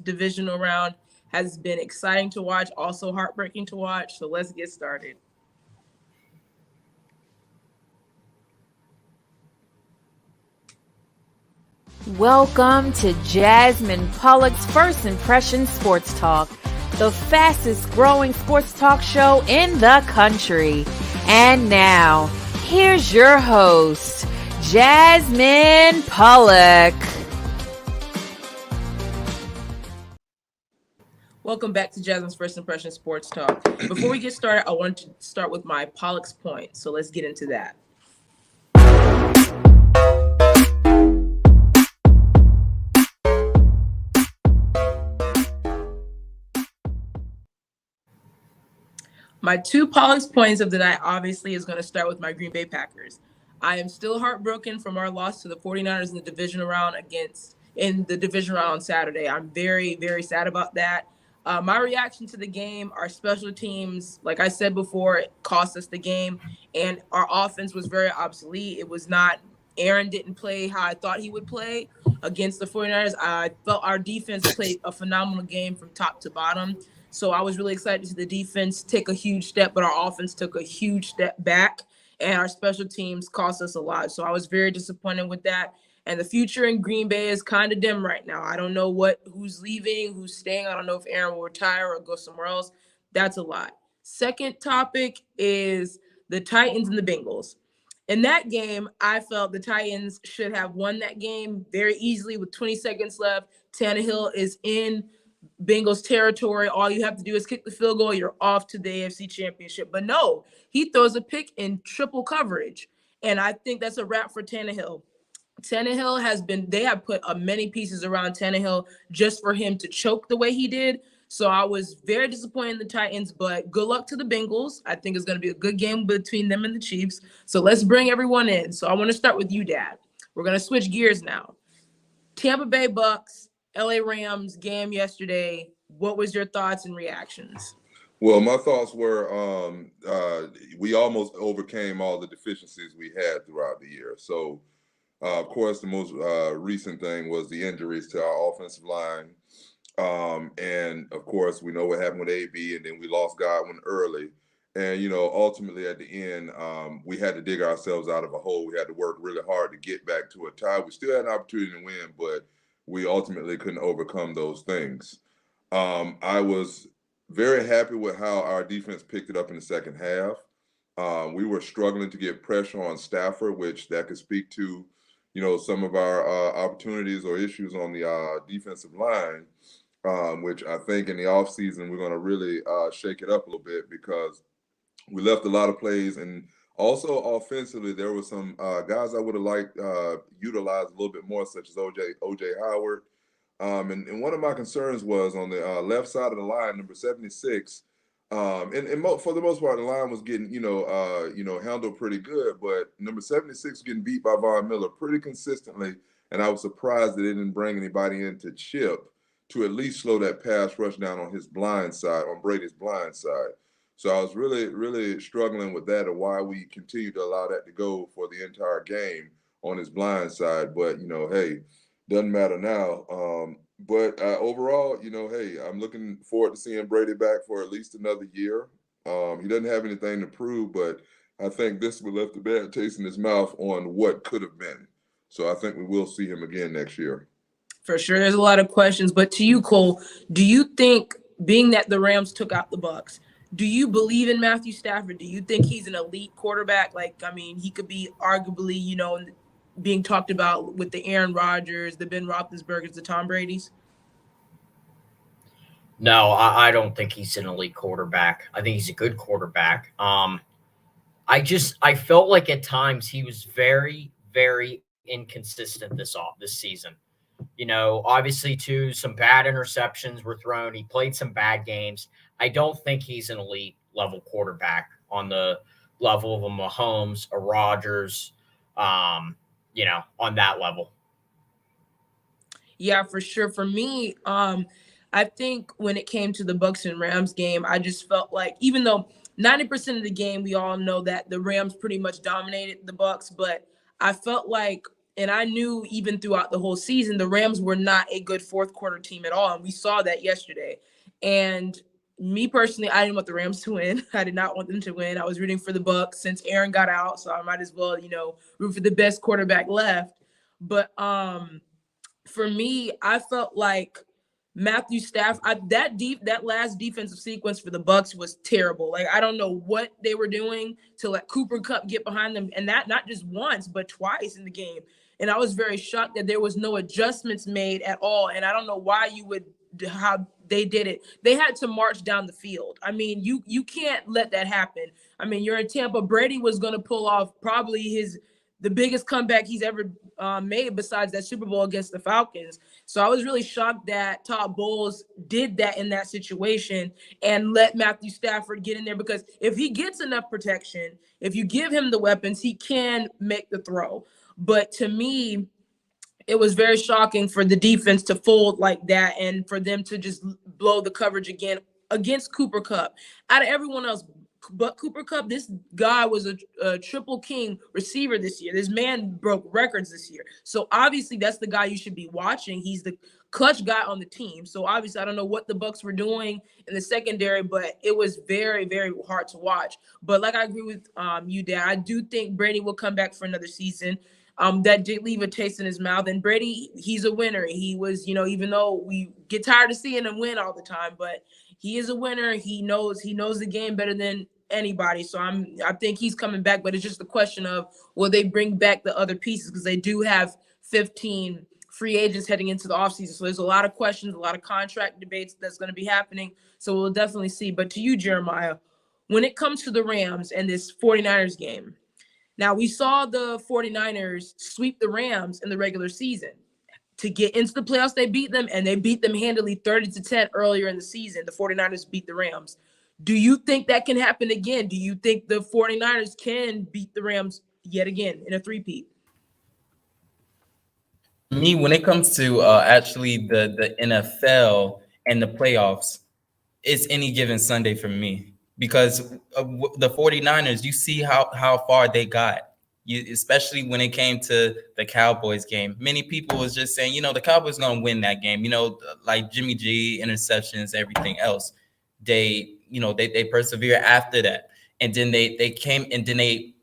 divisional round has been exciting to watch, also heartbreaking to watch. So let's get started. Welcome to Jasmine Pollock's First Impression Sports Talk, the fastest growing sports talk show in the country. And now, here's your host, Jasmine Pollock. Welcome back to Jasmine's First Impression Sports Talk. Before we get started, I want to start with my Pollock's point. So let's get into that. My two Pollock's points of the night obviously is going to start with my Green Bay Packers. I am still heartbroken from our loss to the 49ers in the division round on Saturday. I'm very, very sad about that. My reaction to the game, our special teams, like I said before, it cost us the game, and our offense was very obsolete. It was not Aaron didn't play how I thought he would play against the 49ers. I felt our defense played a phenomenal game from top to bottom. So I was really excited to see the defense take a huge step, but our offense took a huge step back, and our special teams cost us a lot. So I was very disappointed with that. And the future in Green Bay is kind of dim right now. I don't know who's leaving, who's staying. I don't know if Aaron will retire or go somewhere else. That's a lot. Second topic is the Titans and the Bengals. In that game, I felt the Titans should have won that game very easily with 20 seconds left. Tannehill is in Bengals territory. All you have to do is kick the field goal. You're off to the AFC Championship. But no, he throws a pick in triple coverage. And I think that's a wrap for Tannehill. They have put many pieces around Tannehill just for him to choke the way he did. So I was very disappointed in the Titans, but good luck to the Bengals. I think it's going to be a good game between them and the Chiefs. So let's bring everyone in. So I want to start with you, Dad. We're going to switch gears now. Tampa Bay Bucks, LA Rams game yesterday. What was your thoughts and reactions? Well, my thoughts were we almost overcame all the deficiencies we had throughout the year. So, of course, the most recent thing was the injuries to our offensive line. And, of course, we know what happened with AB, and then we lost Godwin early. And, ultimately at the end, we had to dig ourselves out of a hole. We had to work really hard to get back to a tie. We still had an opportunity to win, but we ultimately couldn't overcome those things. I was very happy with how our defense picked it up in the second half. We were struggling to get pressure on Stafford, which that could speak to, some of our opportunities or issues on the defensive line, which I think in the offseason we're going to really shake it up a little bit because we left a lot of plays. And also offensively, there were some guys I would have liked utilized a little bit more, such as OJ Howard. And one of my concerns was on the left side of the line, number 76. For the most part, the line was getting, handled pretty good. But number 76 was getting beat by Von Miller pretty consistently. And I was surprised that they didn't bring anybody in to chip to at least slow that pass rush down on his blind side, on Brady's blind side. So I was really, really struggling with that and why we continue to allow that to go for the entire game on his blind side. But, hey, doesn't matter now. But overall, hey, I'm looking forward to seeing Brady back for at least another year. He doesn't have anything to prove, but I think this will left a bad taste in his mouth on what could have been. So I think we will see him again next year. For sure, there's a lot of questions. But to you, Cole, do you think, being that the Rams took out the Bucks, do you believe in Matthew Stafford? Do you think he's an elite quarterback? He could be arguably, being talked about with the Aaron Rodgers, the Ben Roethlisbergers, the Tom Bradys? No, I don't think he's an elite quarterback. I think he's a good quarterback. I felt like at times he was very, very inconsistent this season. Obviously too, some bad interceptions were thrown. He played some bad games. I don't think he's an elite level quarterback on the level of a Mahomes, a Rodgers, on that level. Yeah, for sure. For me, I think when it came to the Bucks and Rams game, I just felt like, even though 90% of the game, we all know that the Rams pretty much dominated the Bucks, but I felt like And I knew even throughout the whole season, the Rams were not a good fourth quarter team at all. And we saw that yesterday. And me personally, I didn't want the Rams to win. I did not want them to win. I was rooting for the Bucs since Aaron got out. So I might as well, root for the best quarterback left. But for me, I felt like Matthew Stafford, that last defensive sequence for the Bucs was terrible. Like, I don't know what they were doing to let Cooper Kupp get behind them, and that not just once but twice in the game. And I was very shocked that there was no adjustments made at all. And I don't know why how they did it. They had to march down the field. I mean, you can't let that happen. I mean, you're in Tampa. Brady was going to pull off probably the biggest comeback he's ever made besides that Super Bowl against the Falcons. So I was really shocked that Todd Bowles did that in that situation and let Matthew Stafford get in there, because if he gets enough protection, if you give him the weapons, he can make the throw. But to me, it was very shocking for the defense to fold like that and for them to just blow the coverage again against Cooper Kupp. Out of everyone else but Cooper Kupp, this guy was a triple king receiver this year. This man broke records this year. So obviously that's the guy you should be watching. He's the clutch guy on the team. So obviously I don't know what the Bucs were doing in the secondary, but it was very, very hard to watch. But like I agree with you, Dad. I do think Brady will come back for another season. That did leave a taste in his mouth. And Brady, he's a winner. He was, even though we get tired of seeing him win all the time, but he is a winner. He knows the game better than anybody. So I think he's coming back, but it's just a question of, will they bring back the other pieces? Because they do have 15 free agents heading into the offseason. So there's a lot of questions, a lot of contract debates that's going to be happening. So we'll definitely see. But to you, Jeremiah, when it comes to the Rams and this 49ers game, now we saw the 49ers sweep the Rams in the regular season. To get into the playoffs, they beat them, and they beat them handily 30-10 earlier in the season. The 49ers beat the Rams. Do you think that can happen again? Do you think the 49ers can beat the Rams yet again in a three-peat? Me, when it comes to actually the NFL and the playoffs, it's any given Sunday for me, because the 49ers, you see how far they got. Especially when it came to the Cowboys game. Many people was just saying, the Cowboys going to win that game, like Jimmy G, interceptions, everything else. They persevere after that. And then they came, and then they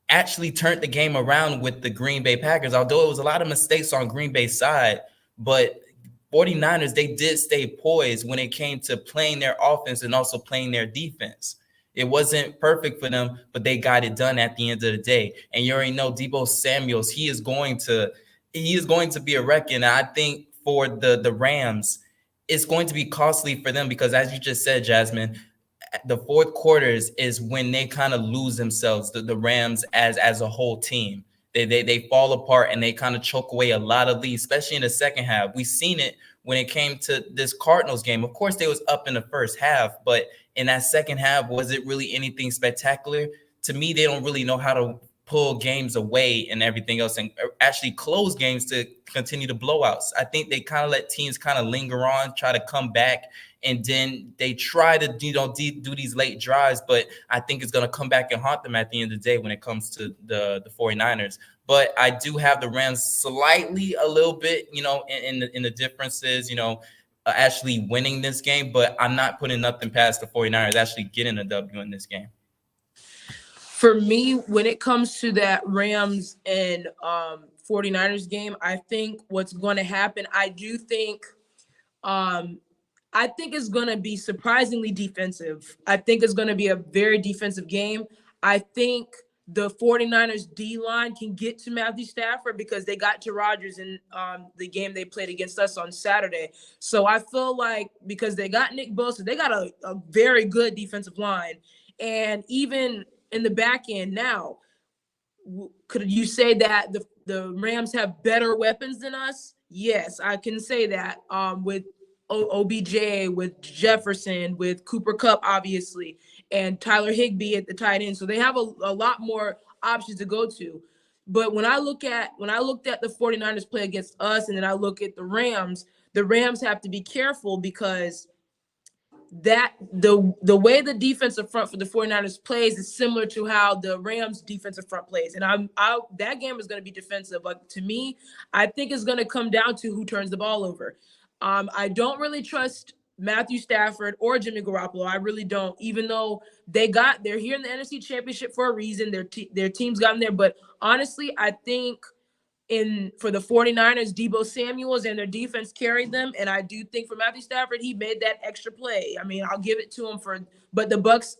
actually turned the game around with the Green Bay Packers, although it was a lot of mistakes on Green Bay's side. But 49ers, they did stay poised when it came to playing their offense and also playing their defense. It wasn't perfect for them, but they got it done at the end of the day. And you already know Deebo Samuels, he is going to be a wreck. And I think for the Rams, it's going to be costly for them, because as you just said, Jasmine, the fourth quarters is when they kind of lose themselves, the Rams as a whole team. They fall apart and they kind of choke away a lot of leads, especially in the second half. We've seen it when it came to this Cardinals game. Of course, they was up in the first half, but in that second half, was it really anything spectacular? To me, they don't really know how to pull games away and everything else and actually close games to continue the blowouts. I think they kind of let teams kind of linger on, try to come back, and then they try to do these late drives, but I think it's going to come back and haunt them at the end of the day when it comes to the 49ers. But I do have the Rams slightly a little bit, in the differences, actually winning this game, but I'm not putting nothing past the 49ers actually getting a W in this game. For me, when it comes to that Rams and 49ers game, I think what's going to happen, I think it's going to be surprisingly defensive. I think it's going to be a very defensive game. I think the 49ers D-line can get to Matthew Stafford because they got to Rodgers in the game they played against us on Saturday. So I feel like because they got Nick Bosa, they got a very good defensive line. And even in the back end now, could you say that the Rams have better weapons than us? Yes, I can say that with OBJ, with Jefferson, with Cooper Kupp, obviously, and Tyler Higbee at the tight end. So they have a lot more options to go to. But when I looked at the 49ers play against us, and then I look at the Rams have to be careful because that the way the defensive front for the 49ers plays is similar to how the Rams defensive front plays. And that game is going to be defensive. Like, to me, I think it's going to come down to who turns the ball over. I don't really trust Matthew Stafford or Jimmy Garoppolo. I really don't, even though they're here in the NFC Championship for a reason. Their team's gotten there. But honestly, I think for the 49ers, Deebo Samuels and their defense carried them. And I do think for Matthew Stafford, he made that extra play. I mean, I'll give it to him but the Bucks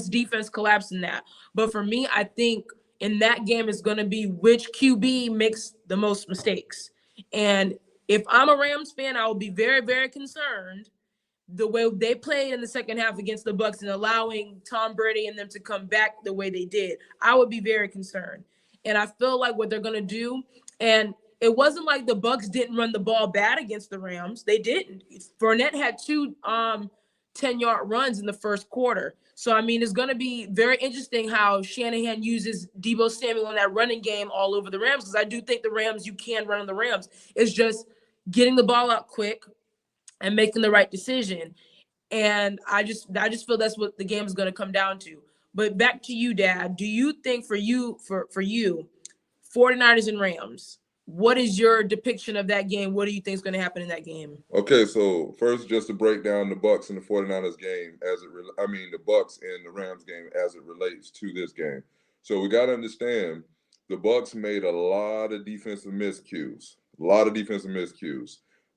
defense collapsed in that. But for me, I think in that game is going to be which QB makes the most mistakes. And if I'm a Rams fan, I will be very, very concerned the way they played in the second half against the Bucks and allowing Tom Brady and them to come back the way they did. I would be very concerned. And I feel like what they're going to do, and it wasn't like the Bucks didn't run the ball bad against the Rams. They didn't. Fournette had 2 10-yard runs in the first quarter. So, I mean, it's going to be very interesting how Shanahan uses Deebo Samuel in that running game all over the Rams, because I do think the Rams, you can run on the Rams. It's just getting the ball out quick and making the right decision. And I just feel that's what the game is going to come down to. But back to you, Dad. Do you think for you, 49ers and Rams, what is your depiction of that game? What do you think is going to happen in that game? Okay, so first, just to break down the Bucks and the 49ers game the Bucks and the Rams game as it relates to this game. So we got to understand the Bucks made a lot of defensive miscues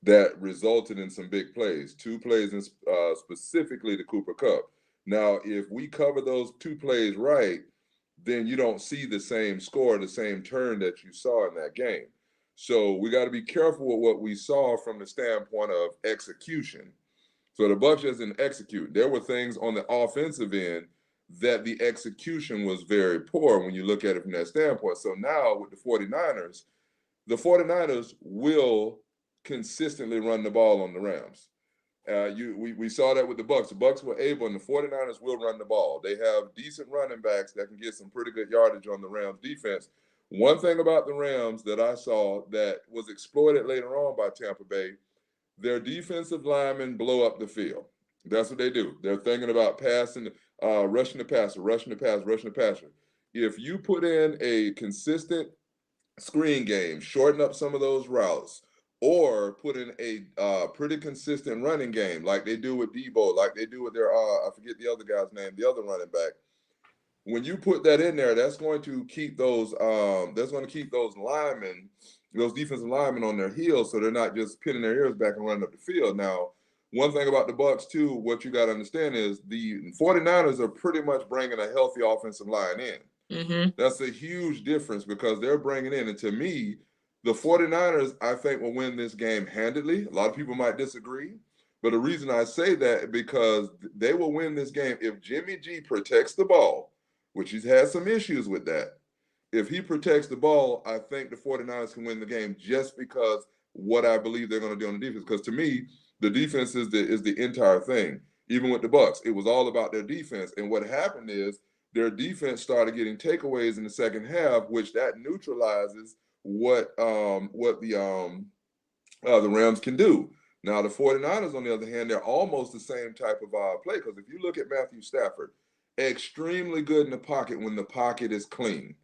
that resulted in some big plays. 2 plays in, specifically to Cooper Kupp. Now, if we cover those 2 plays right, then you don't see the same score, the same turn that you saw in that game. So we got to be careful with what we saw from the standpoint of execution. So the Bucs just didn't execute. There were things on the offensive end that the execution was very poor when you look at it from that standpoint. So now with the 49ers will consistently run the ball on the Rams. We saw that with the Bucs. The Bucs were able, and the 49ers will run the ball. They have decent running backs that can get some pretty good yardage on the Rams defense. One thing about the Rams that I saw that was exploited later on by Tampa Bay, their defensive linemen blow up the field. That's what they do. They're thinking about passing, rushing the passer. If you put in a consistent screen game, shorten up some of those routes, or put in a pretty consistent running game like they do with Deebo, like they do with their, I forget the other guy's name, the other running back. When you put that in there, that's going to keep those linemen, those defensive linemen on their heels, so they're not just pinning their ears back and running up the field. Now, one thing about the Bucs too, what you got to understand is the 49ers are pretty much bringing a healthy offensive line in. Mm-hmm. That's a huge difference because they're bringing in, and to me, the 49ers, I think, will win this game handedly. A lot of people might disagree, but the reason I say that is because they will win this game if Jimmy G protects the ball, which he's had some issues with that. If he protects the ball, I think the 49ers can win the game just because what I believe they're going to do on the defense. Because to me, the defense is the entire thing. Even with the Bucs, it was all about their defense. And what happened is their defense started getting takeaways in the second half, which that neutralizes what the Rams can do. Now, the 49ers, on the other hand, they're almost the same type of play, because if you look at Matthew Stafford, extremely good in the pocket when the pocket is clean.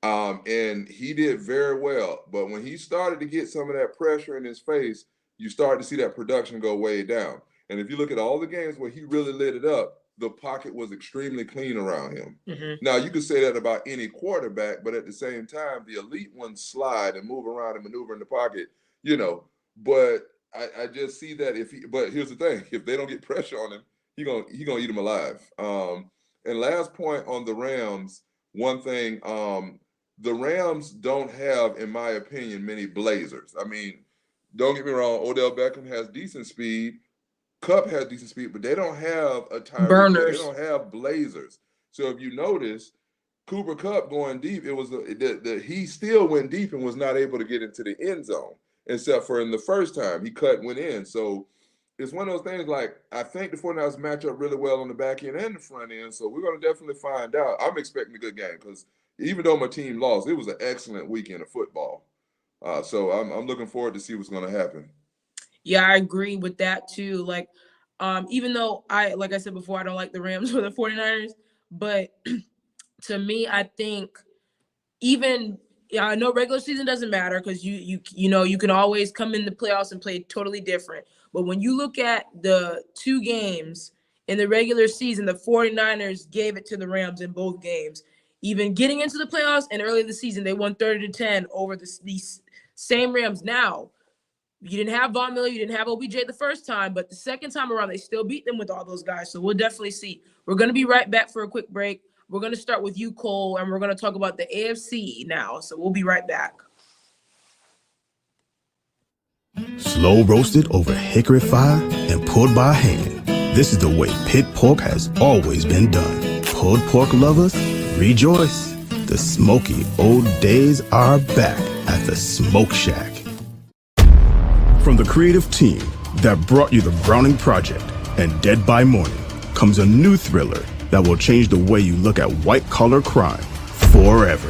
And he did very well. But when he started to get some of that pressure in his face, you start to see that production go way down. And if you look at all the games where he really lit it up, the pocket was extremely clean around him. Mm-hmm. Now, you could say that about any quarterback, but at the same time, the elite ones slide and move around and maneuver in the pocket, But I just see that but here's the thing, if they don't get pressure on him, he gonna eat them alive. And last point on the Rams, one thing, the Rams don't have, in my opinion, many blazers. I mean, don't get me wrong, Odell Beckham has decent speed. Kupp has decent speed, but they don't have a burners. They don't have blazers. So if you notice, Cooper Kupp going deep, it was he still went deep and was not able to get into the end zone, except for in the first time he went in. So it's one of those things, like, I think the 49ers match up really well on the back end and the front end. So we're going to definitely find out. I'm expecting a good game because even though my team lost, it was an excellent weekend of football. So I'm looking forward to see what's going to happen. Yeah, I agree with that too. Like, Even though like I said before, I don't like the Rams or the 49ers, but to me, I think even I know regular season doesn't matter because you can always come in the playoffs and play totally different. But when you look at the two games in the regular season, the 49ers gave it to the Rams in both games. Even getting into the playoffs and early in the season, they won 30-10 over these same Rams. Now, you didn't have Von Miller, you didn't have OBJ the first time, but the second time around, they still beat them with all those guys. So we'll definitely see. We're going to be right back for a quick break. We're going to start with you, Cole, and we're going to talk about the AFC now. So we'll be right back. Slow roasted over hickory fire and pulled by hand. This is the way pit pork has always been done. Pulled pork lovers, rejoice. The smoky old days are back at the Smoke Shack. From the creative team that brought you the Browning Project and Dead by Morning comes a new thriller that will change the way you look at white-collar crime forever.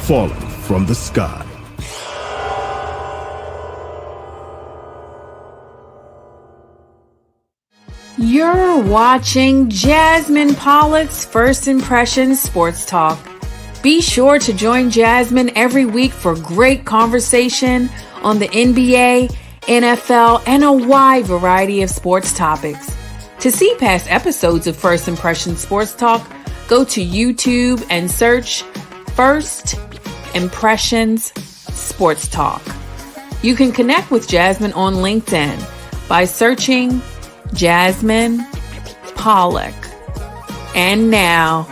Falling from the Sky. You're watching Jasmine Pollock's First Impressions Sports Talk. Be sure to join Jasmine every week for great conversation on the NBA, NFL, and a wide variety of sports topics. To see past episodes of First Impressions Sports Talk, go to YouTube and search First Impressions Sports Talk. You can connect with Jasmine on LinkedIn by searching Jasmine Pollock. And now,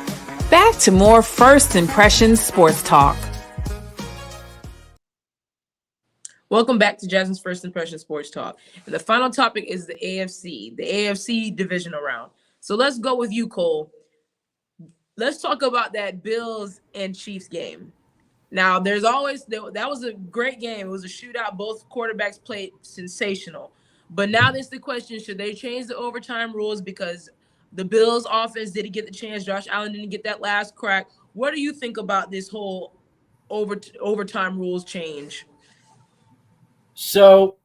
back to more First Impressions Sports Talk. Welcome back to Jasmine's First Impression Sports Talk. And the final topic is the AFC divisional round. So let's go with you, Cole. Let's talk about that Bills and Chiefs game. Now, that was a great game. It was a shootout. Both quarterbacks played sensational. But now there's the question, should they change the overtime rules because the Bills offense didn't get the chance? Josh Allen didn't get that last crack. What do you think about this whole overtime rules change? So,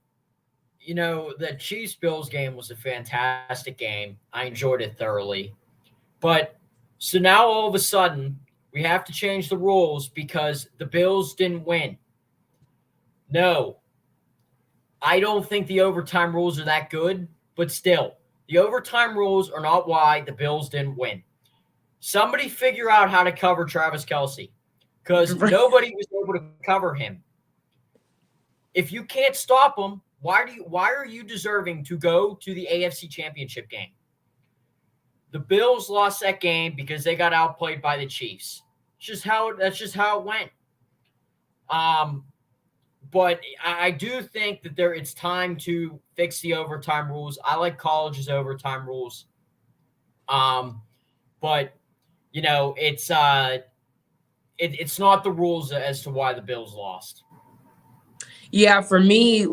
the Chiefs-Bills game was a fantastic game. I enjoyed it thoroughly. But so now all of a sudden, we have to change the rules because the Bills didn't win. No. I don't think the overtime rules are that good, but still, the overtime rules are not why the Bills didn't win. Somebody figure out how to cover Travis Kelce because nobody was able to cover him. If you can't stop him, why are you deserving to go to the AFC Championship game? The Bills lost that game because they got outplayed by the Chiefs. That's just how it went. But I do think that it's time to fix the overtime rules. I like college's overtime rules. But it's not the rules as to why the Bills lost. Yeah, for me,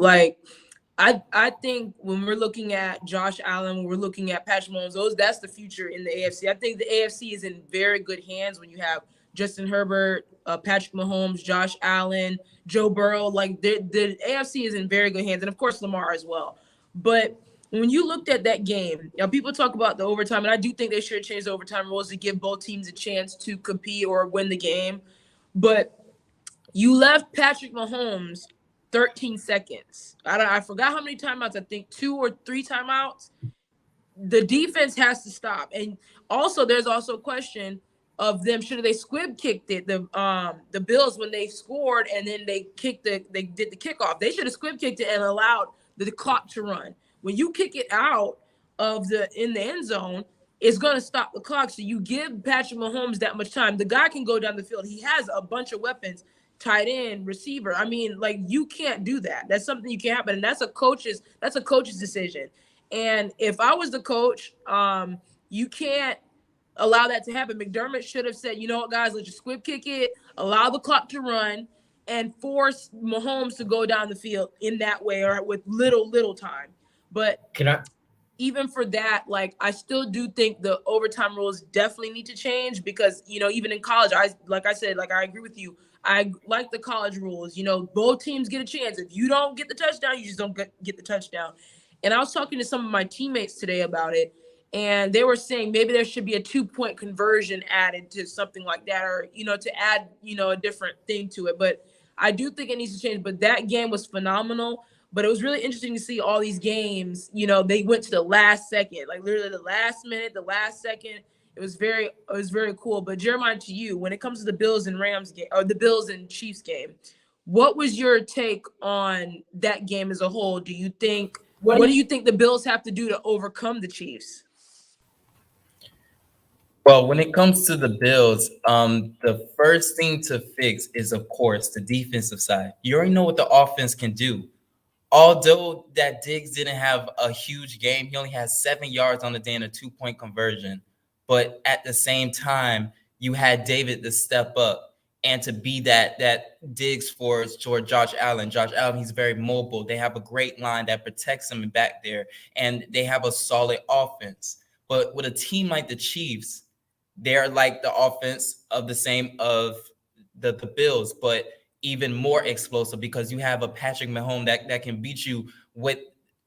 I think when we're looking at Josh Allen, when we're looking at Patrick Mahomes, that's the future in the AFC. I think the AFC is in very good hands when you have Justin Herbert, Patrick Mahomes, Josh Allen, Joe Burrow. The AFC is in very good hands, and of course Lamar as well. But when you looked at that game, people talk about the overtime, and I do think they should change the overtime rules to give both teams a chance to compete or win the game. But you left Patrick Mahomes 13 seconds. I forgot how many timeouts. I think 2 or 3 timeouts. The defense has to stop. And also, there's also a question of them, should they squib kicked it, the Bills, when they scored and then they did the kickoff. They should have squib kicked it and allowed the clock to run. When you kick it out in the end zone, it's going to stop the clock. So you give Patrick Mahomes that much time. The guy can go down the field. He has a bunch of weapons. Tight end, receiver. I mean, you can't do that. That's something you can't happen. And that's a coach's decision. And if I was the coach, you can't allow that to happen. McDermott should have said, you know what, guys, let's just squib kick it, allow the clock to run, and force Mahomes to go down the field in that way or with little time. But even for that, I still do think the overtime rules definitely need to change because, even in college, I agree with you. I like the college rules. Both teams get a chance. If you don't get the touchdown, you just don't get the touchdown. And I was talking to some of my teammates today about it, and they were saying maybe there should be a 2-point conversion added to something like that, or, to add, a different thing to it. But I do think it needs to change. But that game was phenomenal. But it was really interesting to see all these games, they went to the last second, like literally the last minute, the last second. It was very cool. But Jeremiah, to you, when it comes to the Bills and Rams game, or the Bills and Chiefs game, what was your take on that game as a whole? What do you think the Bills have to do to overcome the Chiefs? Well, when it comes to the Bills, the first thing to fix is, of course, the defensive side. You already know what the offense can do. Although that Diggs didn't have a huge game, he only had 7 yards on the day and a 2-point conversion. But at the same time, you had David to step up and to be that Diggs for Josh Allen. Josh Allen, he's very mobile. They have a great line that protects him back there, and they have a solid offense. But with a team like the Chiefs, they're like the offense of the same of the Bills, but even more explosive because you have a Patrick Mahomes that can beat you with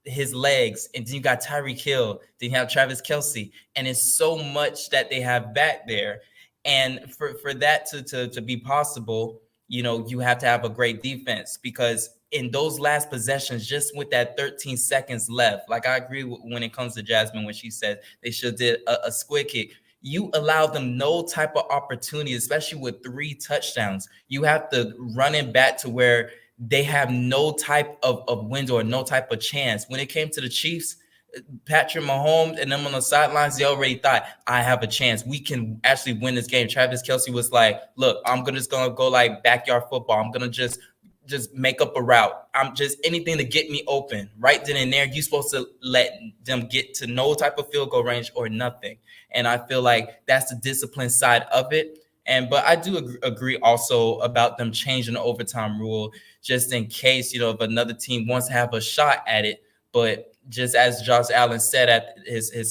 his legs, and then you got Tyreek Hill, then you have Travis Kelce, and it's so much that they have back there. And for that to be possible, you have to have a great defense, because in those last possessions, just with that 13 seconds left, like I agree when it comes to Jasmine when she said they should did a squid kick. You allow them no type of opportunity, especially with 3 touchdowns. You have to run it back to where they have no type of window or no type of chance. When it came to the Chiefs, Patrick Mahomes and them on the sidelines, they already thought, I have a chance. We can actually win this game. Travis Kelce was like, look, I'm just going to go like backyard football. I'm going to just make up a route. I'm just anything to get me open. Right then and there, you're supposed to let them get to no type of field goal range or nothing. And I feel like that's the discipline side of it. But I do agree also about them changing the overtime rule just in case, if another team wants to have a shot at it. But just as Josh Allen said at his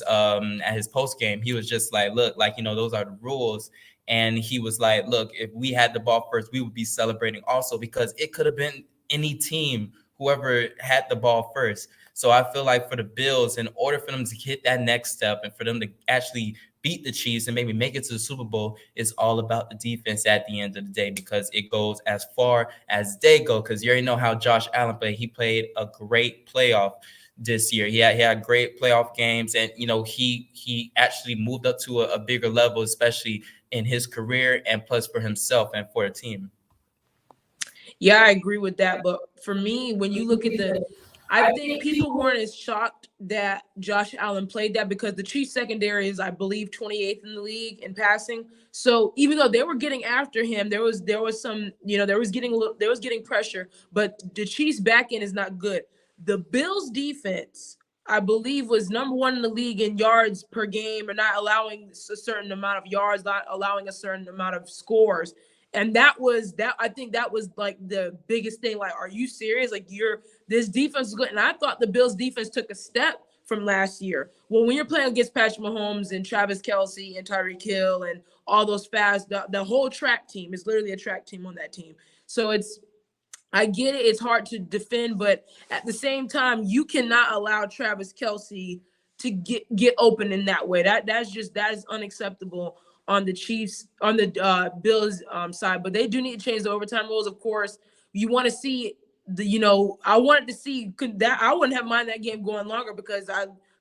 post game, he was just like, look, like, those are the rules. And he was like, look, if we had the ball first, we would be celebrating also, because it could have been any team, whoever had the ball first. So I feel like for the Bills, in order for them to hit that next step and for them to actually beat the Chiefs and maybe make it to the Super Bowl, it's all about the defense at the end of the day, because it goes as far as they go. Because you already know how Josh Allen played. He played a great playoff this year. He had great playoff games, and he actually moved up to a bigger level, especially in his career and plus for himself and for a team. Yeah, I agree with that. But for me, when you look at I think people weren't as shocked that Josh Allen played that, because the Chiefs secondary is, I believe, 28th in the league in passing. So even though they were getting after him, there was some, there was getting pressure, but the Chiefs back end is not good. The Bills defense, I believe, was number 1 in the league in yards per game, or not allowing a certain amount of yards, not allowing a certain amount of scores. And I think that was like the biggest thing. Like, are you serious? Like, this defense is good. And I thought the Bills defense took a step from last year. Well, when you're playing against Patrick Mahomes and Travis Kelce and Tyreek Hill and all those fast, the whole track team is literally a track team on that team. So I get it. It's hard to defend, but at the same time, you cannot allow Travis Kelce to get open in that way. That is unacceptable on the Chiefs, on the Bills side. But they do need to change the overtime rules. Of course, you want to see I wanted to see that. I wouldn't have mind that game going longer, because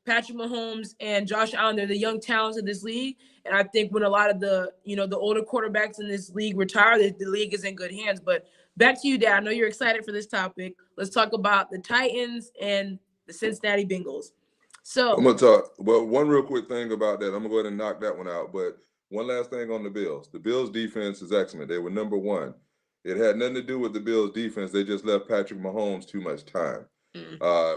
Patrick Mahomes and Josh Allen, they're the young talents of this league. And I think when a lot of the older quarterbacks in this league retire, the league is in good hands. But back to you, Dad. I know you're excited for this topic. Let's talk about the Titans and the Cincinnati Bengals. So I'm gonna talk. Well, one real quick thing about that. I'm gonna go ahead and knock that one out. But one last thing on the Bills. The Bills defense is excellent. They were number 1. It had nothing to do with the Bills defense. They just left Patrick Mahomes too much time.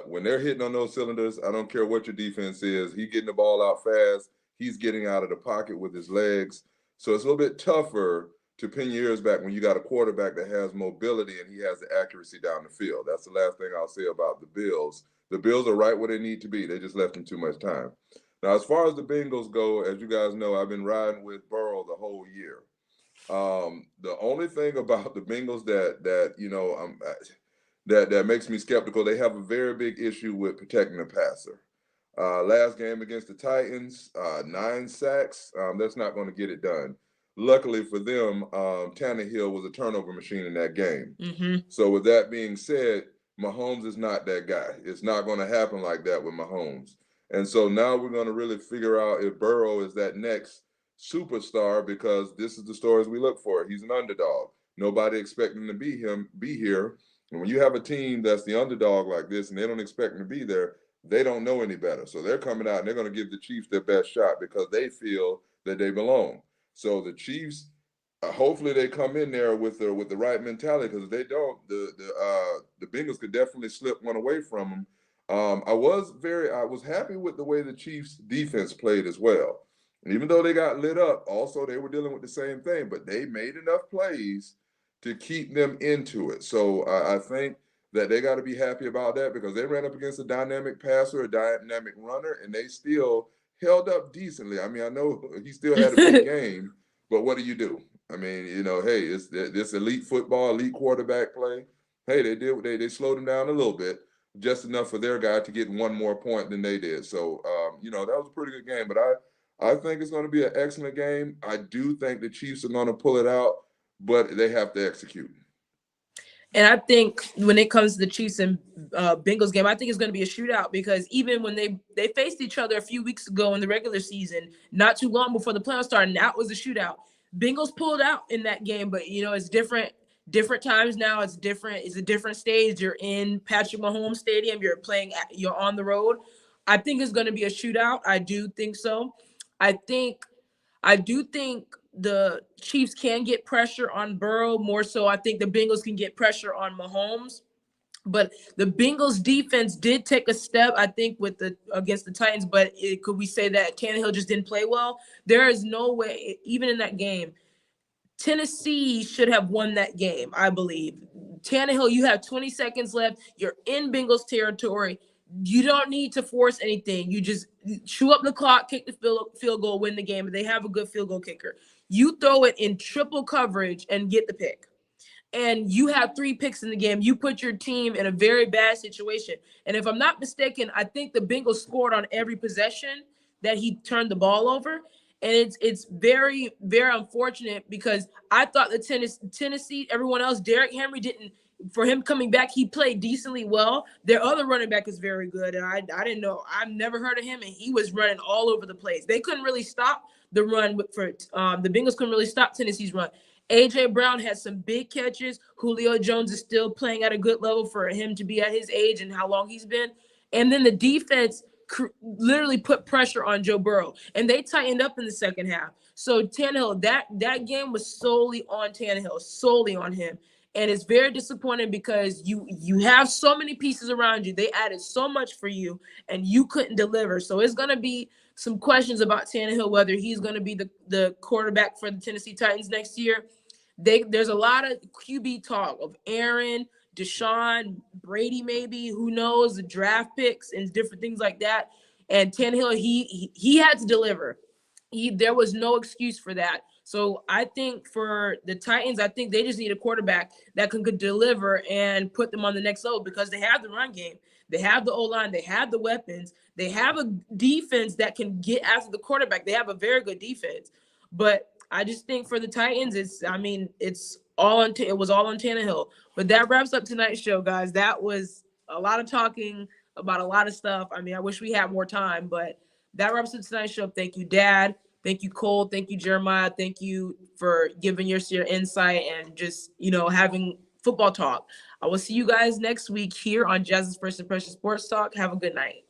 When they're hitting on those cylinders, I don't care what your defense is. He's getting the ball out fast. He's getting out of the pocket with his legs. So it's a little bit tougher to pin your ears back when you got a quarterback that has mobility and he has the accuracy down the field. That's the last thing I'll say about the Bills. The Bills are right where they need to be. They just left them too much time. Now, as far as the Bengals go, as you guys know, I've been riding with Burrow the whole year. The only thing about the Bengals that that makes me skeptical. They have a very big issue with protecting the passer. Last game against the Titans, 9 sacks. That's not going to get it done. Luckily for them, Tannehill was a turnover machine in that game. Mm-hmm. So with that being said, Mahomes is not that guy. It's not going to happen like that with Mahomes. And so now we're going to really figure out if Burrow is that next superstar, because this is the stories we look for. He's an underdog. Nobody expecting to be here. And when you have a team that's the underdog like this and they don't expect him to be there, they don't know any better. So they're coming out and they're going to give the Chiefs their best shot because they feel that they belong. So the Chiefs, hopefully they come in there with the right mentality, because if they don't, the Bengals could definitely slip one away from them. I was happy with the way the Chiefs defense played as well. And even though they got lit up, also they were dealing with the same thing, but they made enough plays to keep them into it. So I think that they got to be happy about that, because they ran up against a dynamic passer, a dynamic runner, and they still held up decently. I mean, I know he still had a big game, but what do you do? I mean, hey, it's this elite football, elite quarterback play. Hey, they slowed him down a little bit, just enough for their guy to get one more point than they did. So, that was a pretty good game, but I think it's going to be an excellent game. I do think the Chiefs are going to pull it out, but they have to execute. And I think when it comes to the Chiefs and Bengals game, I think it's going to be a shootout, because even when they faced each other a few weeks ago in the regular season, not too long before the playoffs started, and that was a shootout. Bengals pulled out in that game, but it's different times now. It's different. It's a different stage. You're in Patrick Mahomes Stadium. You're on the road. I think it's going to be a shootout. I do think so. I do think the Chiefs can get pressure on Burrow more so. I think the Bengals can get pressure on Mahomes. But the Bengals defense did take a step, I think, against the Titans. But could we say that Tannehill just didn't play well? There is no way, even in that game, Tennessee should have won that game, I believe. Tannehill, you have 20 seconds left. You're in Bengals territory. You don't need to force anything. You just chew up the clock, kick the field goal, win the game. But they have a good field goal kicker. You throw it in triple coverage and get the pick. And you have 3 picks in the game. You put your team in a very bad situation. And if I'm not mistaken, I think the Bengals scored on every possession that he turned the ball over. And it's very, very unfortunate, because I thought the Tennessee, everyone else, Derrick Henry for him coming back, he played decently well. Their other running back is very good. And I didn't know. I've never heard of him. And he was running all over the place. They couldn't really stop the run the Bengals couldn't really stop Tennessee's run. A.J. Brown had some big catches. Julio Jones is still playing at a good level for him to be at his age and how long he's been. And then the defense literally put pressure on Joe Burrow, and they tightened up in the second half. So Tannehill, that game was solely on Tannehill, solely on him. And it's very disappointing, because you have so many pieces around you. They added so much for you, and you couldn't deliver. So it's going to be some questions about Tannehill, whether he's going to be the quarterback for the Tennessee Titans next year. There's a lot of QB talk of Aaron, Deshaun, Brady, maybe, who knows, the draft picks and different things like that. And Tannehill, he had to deliver. There was no excuse for that. So I think for the Titans, I think they just need a quarterback that could deliver and put them on the next level, because they have the run game. They have the O-line. They have the weapons. They have a defense that can get after the quarterback. They have a very good defense. But I just think for the Titans, it was all on Tannehill. But that wraps up tonight's show, guys. That was a lot of talking about a lot of stuff. I mean, I wish we had more time, but that wraps up tonight's show. Thank you, Dad. Thank you, Cole. Thank you, Jeremiah. Thank you for giving your insight and just, having football talk. I will see you guys next week here on Jasmine's First Impression Sports Talk. Have a good night.